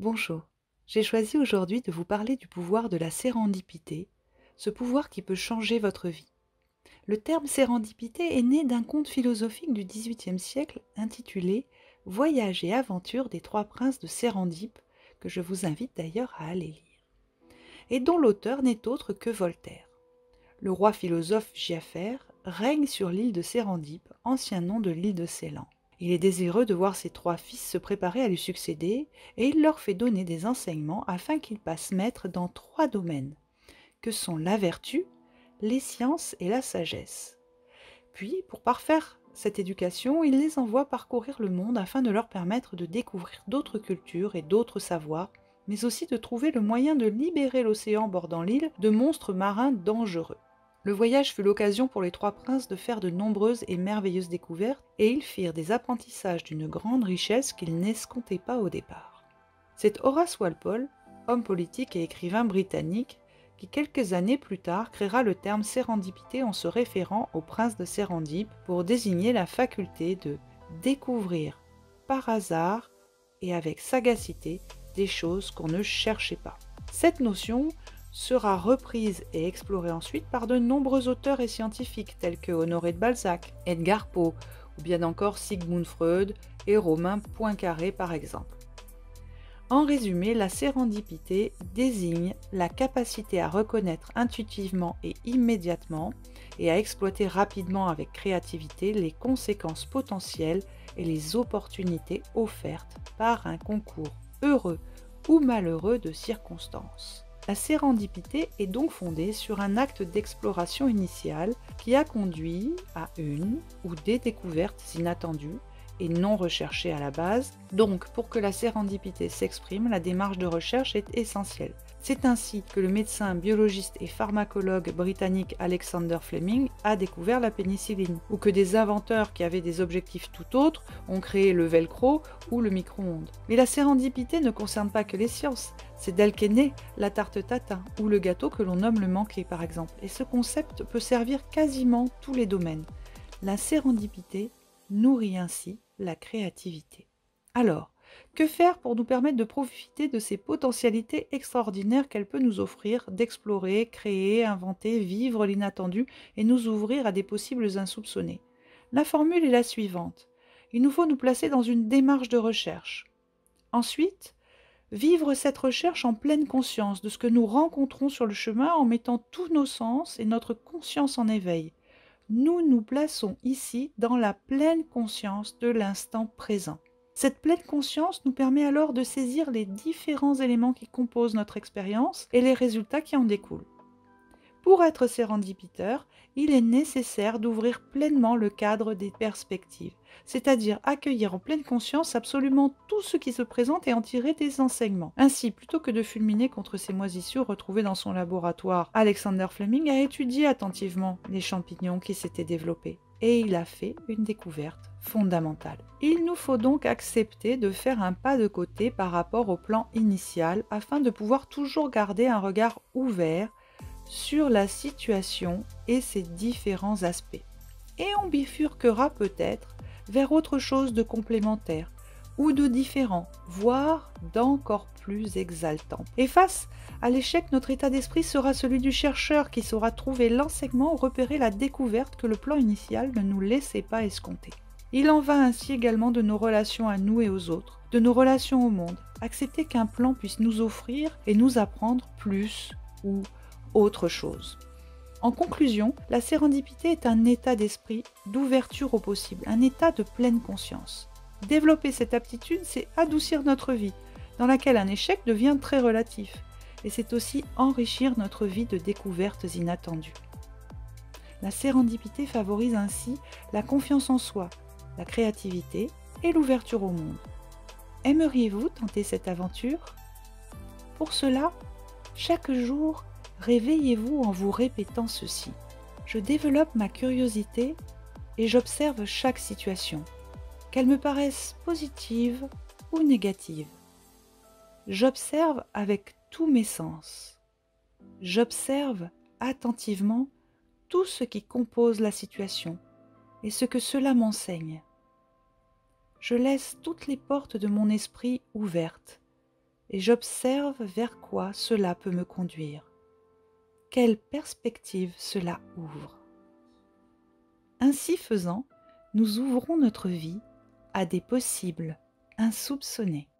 Bonjour, j'ai choisi aujourd'hui de vous parler du pouvoir de la sérendipité, ce pouvoir qui peut changer votre vie. Le terme sérendipité est né d'un conte philosophique du XVIIIe siècle intitulé Voyage et aventure des trois princes de Sérendipe, que je vous invite d'ailleurs à aller lire, et dont l'auteur n'est autre que Voltaire. Le roi philosophe Giafer règne sur l'île de Sérendipe, ancien nom de l'île de Ceylan. Il est désireux de voir ses trois fils se préparer à lui succéder et il leur fait donner des enseignements afin qu'ils passent maîtres dans trois domaines, que sont la vertu, les sciences et la sagesse. Puis, pour parfaire cette éducation, il les envoie parcourir le monde afin de leur permettre de découvrir d'autres cultures et d'autres savoirs, mais aussi de trouver le moyen de libérer l'océan bordant l'île de monstres marins dangereux. Le voyage fut l'occasion pour les trois princes de faire de nombreuses et merveilleuses découvertes, et ils firent des apprentissages d'une grande richesse qu'ils n'escomptaient pas au départ. C'est Horace Walpole, homme politique et écrivain britannique, qui quelques années plus tard créera le terme sérendipité en se référant aux princes de Sérendipe pour désigner la faculté de découvrir par hasard et avec sagacité des choses qu'on ne cherchait pas. Cette notion sera reprise et explorée ensuite par de nombreux auteurs et scientifiques tels que Honoré de Balzac, Edgar Poe ou bien encore Sigmund Freud et Romain Poincaré par exemple. En résumé, la sérendipité désigne la capacité à reconnaître intuitivement et immédiatement et à exploiter rapidement avec créativité les conséquences potentielles et les opportunités offertes par un concours heureux ou malheureux de circonstances. La sérendipité est donc fondée sur un acte d'exploration initiale qui a conduit à une ou des découvertes inattendues et non recherchées à la base. Donc, pour que la sérendipité s'exprime, la démarche de recherche est essentielle. C'est ainsi que le médecin, biologiste et pharmacologue britannique Alexander Fleming a découvert la pénicilline, ou que des inventeurs qui avaient des objectifs tout autres ont créé le velcro ou le micro-ondes. Mais la sérendipité ne concerne pas que les sciences, c'est d'elle qu'est née la tarte tatin, ou le gâteau que l'on nomme le manqué par exemple, et ce concept peut servir quasiment tous les domaines. La sérendipité nourrit ainsi la créativité. Alors, que faire pour nous permettre de profiter de ces potentialités extraordinaires qu'elle peut nous offrir, d'explorer, créer, inventer, vivre l'inattendu et nous ouvrir à des possibles insoupçonnés? La formule est la suivante. Il nous faut nous placer dans une démarche de recherche. Ensuite, vivre cette recherche en pleine conscience de ce que nous rencontrons sur le chemin en mettant tous nos sens et notre conscience en éveil. Nous nous plaçons ici dans la pleine conscience de l'instant présent. Cette pleine conscience nous permet alors de saisir les différents éléments qui composent notre expérience et les résultats qui en découlent. Pour être sérendipiteur, il est nécessaire d'ouvrir pleinement le cadre des perspectives, c'est-à-dire accueillir en pleine conscience absolument tout ce qui se présente et en tirer des enseignements. Ainsi, plutôt que de fulminer contre ces moisissures retrouvées dans son laboratoire, Alexander Fleming a étudié attentivement les champignons qui s'étaient développés. Et il a fait une découverte fondamentale. Il nous faut donc accepter de faire un pas de côté par rapport au plan initial afin de pouvoir toujours garder un regard ouvert sur la situation et ses différents aspects. Et on bifurquera peut-être vers autre chose de complémentaire ou de différent, voire d'encore plus exaltant. Et face à l'échec, notre état d'esprit sera celui du chercheur qui saura trouver l'enseignement ou repérer la découverte que le plan initial ne nous laissait pas escompter. Il en va ainsi également de nos relations à nous et aux autres, de nos relations au monde. Accepter qu'un plan puisse nous offrir et nous apprendre plus ou autre chose. En conclusion, la sérendipité est un état d'esprit d'ouverture au possible, un état de pleine conscience. Développer cette aptitude, c'est adoucir notre vie, dans laquelle un échec devient très relatif, et c'est aussi enrichir notre vie de découvertes inattendues. La sérendipité favorise ainsi la confiance en soi, la créativité et l'ouverture au monde. Aimeriez-vous tenter cette aventure? Pour cela, chaque jour, réveillez-vous en vous répétant ceci. Je développe ma curiosité et j'observe chaque situation, qu'elle me paraisse positive ou négative. J'observe avec tous mes sens. J'observe attentivement tout ce qui compose la situation et ce que cela m'enseigne. Je laisse toutes les portes de mon esprit ouvertes et j'observe vers quoi cela peut me conduire. Quelle perspective cela ouvre. Ainsi faisant, nous ouvrons notre vie à des possibles insoupçonnés.